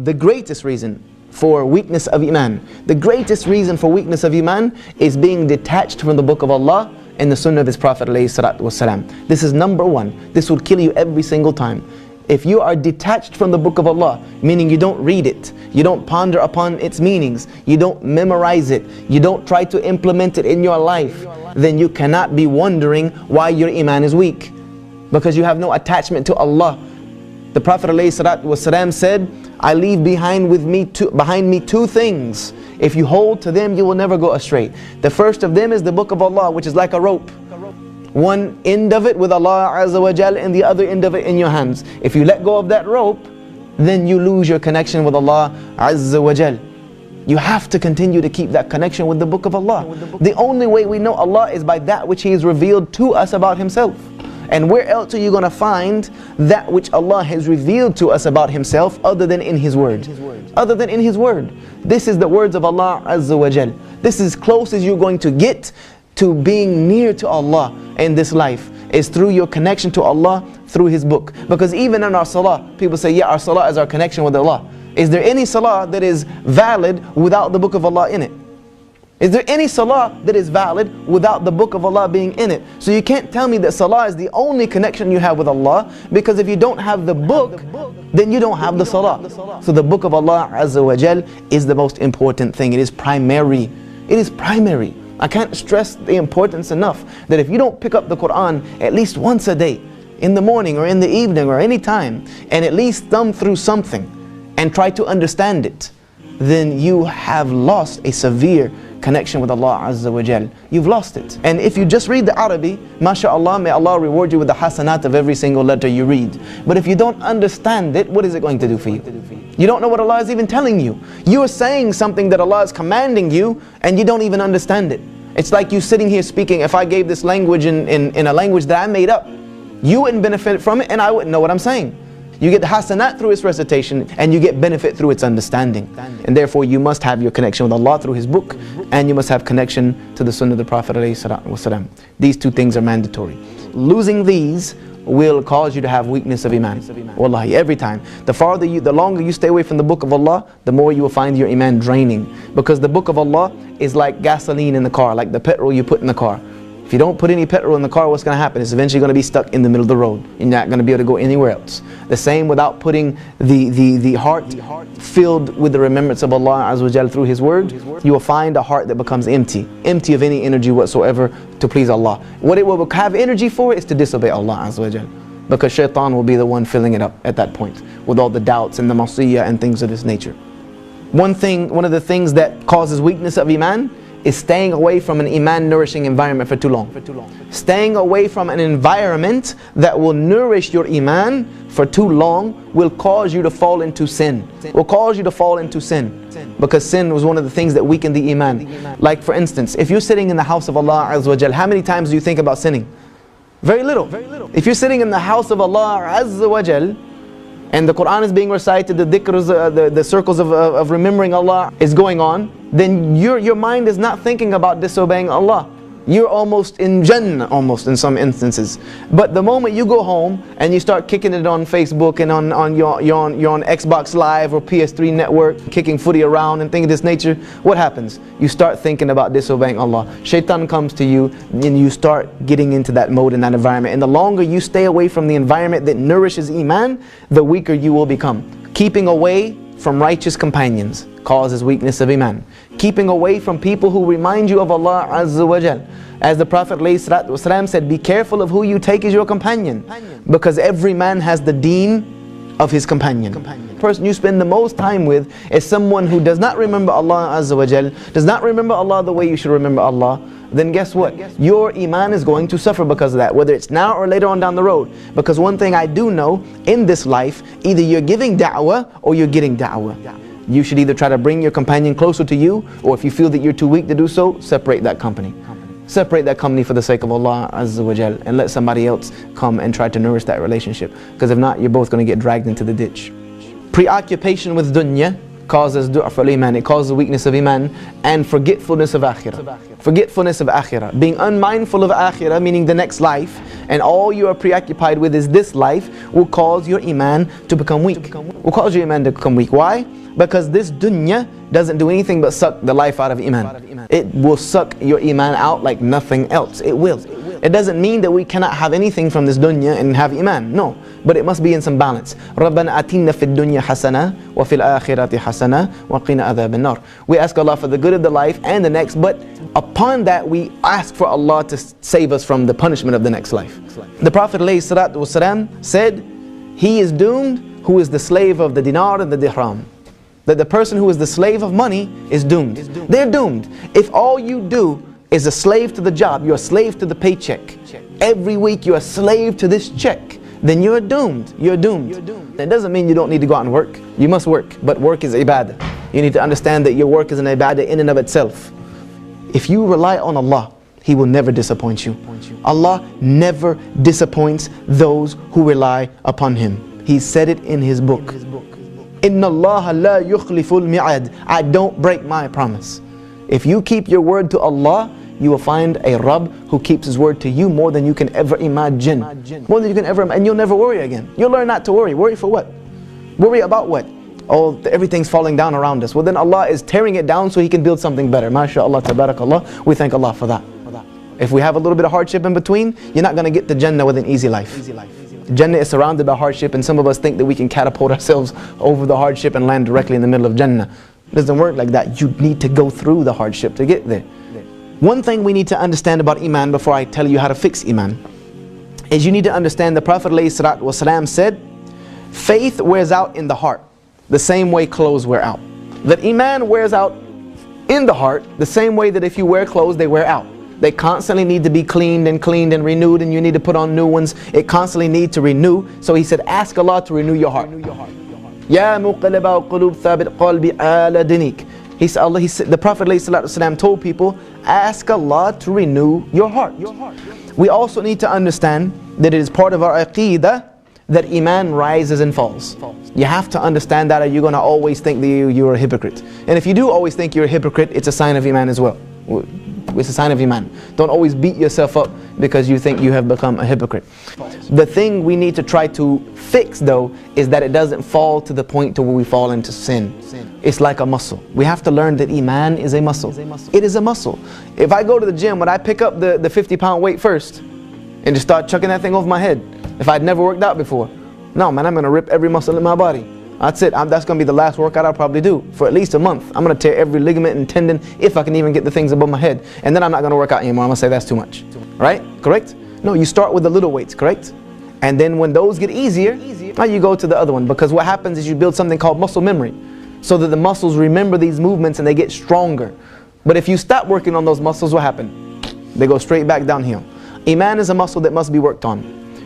the greatest reason for weakness of Iman, the greatest reason for weakness of Iman is being detached from the book of Allah and the sunnah of His Prophet ﷺ. This is number one. This will kill you every single time. If you are detached from the book of Allah, meaning you don't read it, you don't ponder upon its meanings, you don't memorize it, you don't try to implement it in your life, then you cannot be wondering why your Iman is weak, because you have no attachment to Allah. The Prophet ﷺ said, I leave behind me two things. If you hold to them, you will never go astray. The first of them is the book of Allah, which is like a rope. One end of it with Allah Azza wa Jal and the other end of it in your hands. If you let go of that rope, then you lose your connection with Allah Azza wa Jal. You have to continue to keep that connection with the book of Allah. The only way we know Allah is by that which He has revealed to us about Himself. And where else are you going to find that which Allah has revealed to us about Himself other than in His Word? Other than in His Word. This is the words of Allah Azza wa Jal. This is as close as you're going to get to being near to Allah in this life, is through your connection to Allah through His book. Because even in our salah, people say, yeah, our salah is our connection with Allah. Is there any salah that is valid without the book of Allah in it? Is there any salah that is valid without the book of Allah being in it? So you can't tell me that salah is the only connection you have with Allah, because if you don't have the book, then you don't have the salah. So the book of Allah Azza wa Jal is the most important thing. It is primary. It is primary. I can't stress the importance enough that if you don't pick up the Quran at least once a day, in the morning or in the evening or any time, and at least thumb through something and try to understand it, then you have lost a severe connection with Allah Azza wa Jal. You've lost it. And if you just read the Arabic, mashallah, may Allah reward you with the hasanat of every single letter you read. But if you don't understand it, what is it going to do for you? You don't know what Allah is even telling you. You are saying something that Allah is commanding you, and you don't even understand it. It's like you sitting here speaking. If I gave this language in a language that I made up, you wouldn't benefit from it, and I wouldn't know what I'm saying. You get the hasanat through its recitation, and you get benefit through its understanding. And therefore you must have your connection with Allah through His book, and you must have connection to the sunnah of the Prophet ﷺ. These two things are mandatory. Losing these will cause you to have weakness of Iman. Wallahi, every time. The longer you stay away from the book of Allah, the more you will find your Iman draining. Because the book of Allah is like gasoline in the car, like the petrol you put in the car. If you don't put any petrol in the car, what's going to happen? It's eventually going to be stuck in the middle of the road. You're not going to be able to go anywhere else. The same without putting the heart filled with the remembrance of Allah Azza wa Jal through His Word, you will find a heart that becomes empty of any energy whatsoever to please Allah. What it will have energy for is to disobey Allah Azza wa Jal, because shaitan will be the one filling it up at that point with all the doubts and the masiyah and things of this nature. One of the things that causes weakness of Iman is staying away from an Iman nourishing environment for too long. Staying away from an environment that will nourish your Iman for too long will cause you to fall into sin. Will cause you to fall into sin. Because sin was one of the things that weakened the Iman. Like for instance, if you're sitting in the house of Allah Azza wa Jal, how many times do you think about sinning? Very little. If you're sitting in the house of Allah Azza wa Jal, and the Quran is being recited, the dhikrs, the circles of remembering Allah is going on, then your mind is not thinking about disobeying Allah. You're almost in Jannah, almost in some instances. But the moment you go home and you start kicking it on Facebook and you're on Xbox Live or PS3 network, kicking footy around and things of this nature, what happens? You start thinking about disobeying Allah. Shaitan comes to you and you start getting into that mode, in that environment. And the longer you stay away from the environment that nourishes Iman, the weaker you will become. Keeping away from righteous companions causes weakness of Iman. Keeping away from people who remind you of Allah Azza wa Jal. As the Prophet ﷺ said, be careful of who you take as your companion, because every man has the deen of his companion. The person you spend the most time with is someone who does not remember Allah Azza wa Jal, does not remember Allah the way you should remember Allah. Then guess what? Your Iman is going to suffer because of that, whether it's now or later on down the road. Because one thing I do know, in this life, either you're giving da'wah or you're getting da'wah. You should either try to bring your companion closer to you, or if you feel that you're too weak to do so, separate that company. Separate that company for the sake of Allah Azza wa Jal, and let somebody else come and try to nourish that relationship. Because if not, you're both going to get dragged into the ditch. Preoccupation with dunya causes du'af al-iman, it causes weakness of Iman, and forgetfulness of akhirah. Forgetfulness of akhirah. Being unmindful of akhirah, meaning the next life, and all you are preoccupied with is this life, will cause your iman to become weak. Will cause your iman to become weak. Why? Because this dunya doesn't do anything but suck the life out of iman. It will suck your iman out like nothing else. It will. It doesn't mean that we cannot have anything from this dunya and have iman. No, but it must be in some balance. رَبَّنَا أَتِنَّا فِي الدُّنْيَا حَسَنَةً وَفِي الْآخِرَةِ حَسَنَةً وَقِنَا عَذَابَ النَّارِ. We ask Allah for the good of the life and the next, but upon that we ask for Allah to save us from the punishment of the next life. The Prophet ﷺ said, he is doomed who is the slave of the dinar and the dirham. That the person who is the slave of money is doomed. They're doomed. If all you do is a slave to the job, you're a slave to the paycheck. Every week you're a slave to this check, then you're doomed. You're doomed. That doesn't mean you don't need to go out and work. You must work, but work is ibadah. You need to understand that your work is an ibadah in and of itself. If you rely on Allah, He will never disappoint you. Allah never disappoints those who rely upon Him. He said it in His book. Inna Allah la yukhliful mi'ad. I don't break my promise. If you keep your word to Allah, you will find a Rabb who keeps His word to you more than you can ever imagine. More than you can ever, and you'll never worry again. You'll learn not to worry. Worry for what? Worry about what? Oh, everything's falling down around us. Well, then Allah is tearing it down so He can build something better. MashaAllah, tabarakallah. We thank Allah for that. If we have a little bit of hardship in between, you're not going to get to Jannah with an easy life. Jannah is surrounded by hardship, and some of us think that we can catapult ourselves over the hardship and land directly in the middle of Jannah. It doesn't work like that. You need to go through the hardship to get there. One thing we need to understand about Iman before I tell you how to fix Iman is you need to understand the Prophet ﷺ said, faith wears out in the heart the same way clothes wear out. That Iman wears out in the heart the same way that if you wear clothes, they wear out. They constantly need to be cleaned and renewed, and you need to put on new ones. It constantly needs to renew. So he said, ask Allah to renew your heart. Ya muqallibal qulub thabit qalbi ala dinik. He said, the Prophet ﷺ told people, ask Allah to renew your heart. We also need to understand that it is part of our aqeedah that Iman rises and falls. You have to understand that, or you're going to always think that you're a hypocrite. And if you do always think you're a hypocrite, it's a sign of Iman as well. It's a sign of Iman. Don't always beat yourself up because you think you have become a hypocrite. The thing we need to try to fix though is that it doesn't fall to the point to where we fall into sin. It's like a muscle. We have to learn that Iman is a muscle. It is a muscle. If I go to the gym, would I pick up the 50-pound weight first and just start chucking that thing over my head if I'd never worked out before? No, man, I'm going to rip every muscle in my body. That's it. That's going to be the last workout I'll probably do for at least a month. I'm going to tear every ligament and tendon if I can even get the things above my head. And then I'm not going to work out anymore. I'm going to say that's too much. Right? Correct? No, you start with the little weights, correct? And then when those get easier, now you go to the other one. Because what happens is you build something called muscle memory, so that the muscles remember these movements and they get stronger. But if you stop working on those muscles, what happens? They go straight back downhill. Iman is a muscle that must be worked on.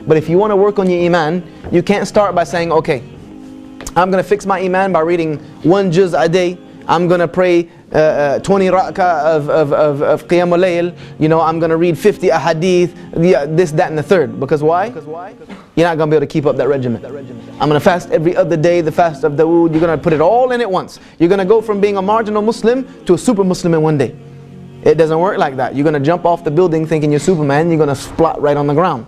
But if you want to work on your Iman, you can't start by saying, okay, I'm going to fix my Iman by reading 1 juz a day. I'm going to pray 20 rak'ah of Qiyamul Layl. You know, I'm going to read 50 ahadith, this, that, and the third. Because why? You're not going to be able to keep up that regimen. I'm going to fast every other day, the fast of Dawood. You're going to put it all in at once. You're going to go from being a marginal Muslim to a super Muslim in one day. It doesn't work like that. You're going to jump off the building thinking you're Superman. You're going to splot right on the ground.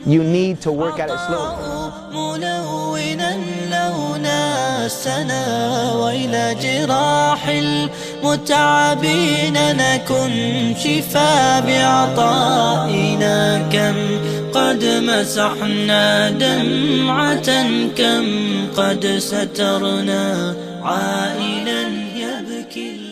You need to work at it slowly. وإلى جراح المتعبين نكن شفاء بعطائنا كم قد مسحنا دمعة كم قد سترنا عائلا يبكي